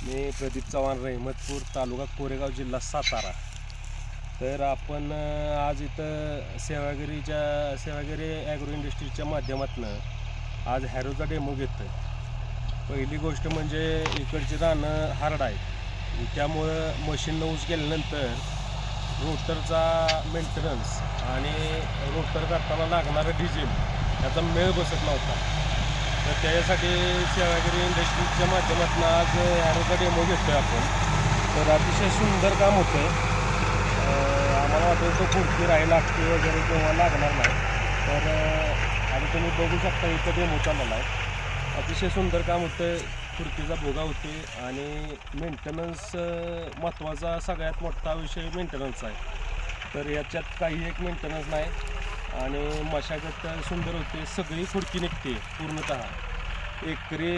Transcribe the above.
मी प्रदीप चव्हाण, रहमतपूर, तालुका कोरेगाव, जिल्हा सातारा. तर आपण आज इथं सेवागिरी ॲग्रो इंडस्ट्रीच्या माध्यमातून आज हॅरोचा डेमो घेतो आहे. पहिली गोष्ट म्हणजे इकडची रानं हार्ड आहे, त्यामुळं मशीननं यूज केल्यानंतर रोटरचा मेंटेनन्स आणि रोटर करताना लागणारं डिझेल याचा मेळ बसत नव्हता. तर त्याच्यासाठी सेवागिरी इंडस्ट्रीजच्या माध्यमातून आज हॅरोचा डेमो घेतो आहे आपण. तर अतिशय सुंदर काम होतं आहे. आम्हाला वाटतं तो खुर्ची राहील लागते वगैरे किंवा लागणार नाही. तर आता तुम्ही बघू शकता इथं डेमो चाललेला आहे. अतिशय सुंदर काम होतं आहे. खुर्चीचा भोगा होते आणि मेंटेनन्स महत्त्वाचा सगळ्यात मोठा विषय मेंटेनन्स आहे. तर याच्यात काही एक मेंटेनन्स नाही आणि मशागत सुंदर होते. सगळी खुर्ची निघते पूर्णतः एकरी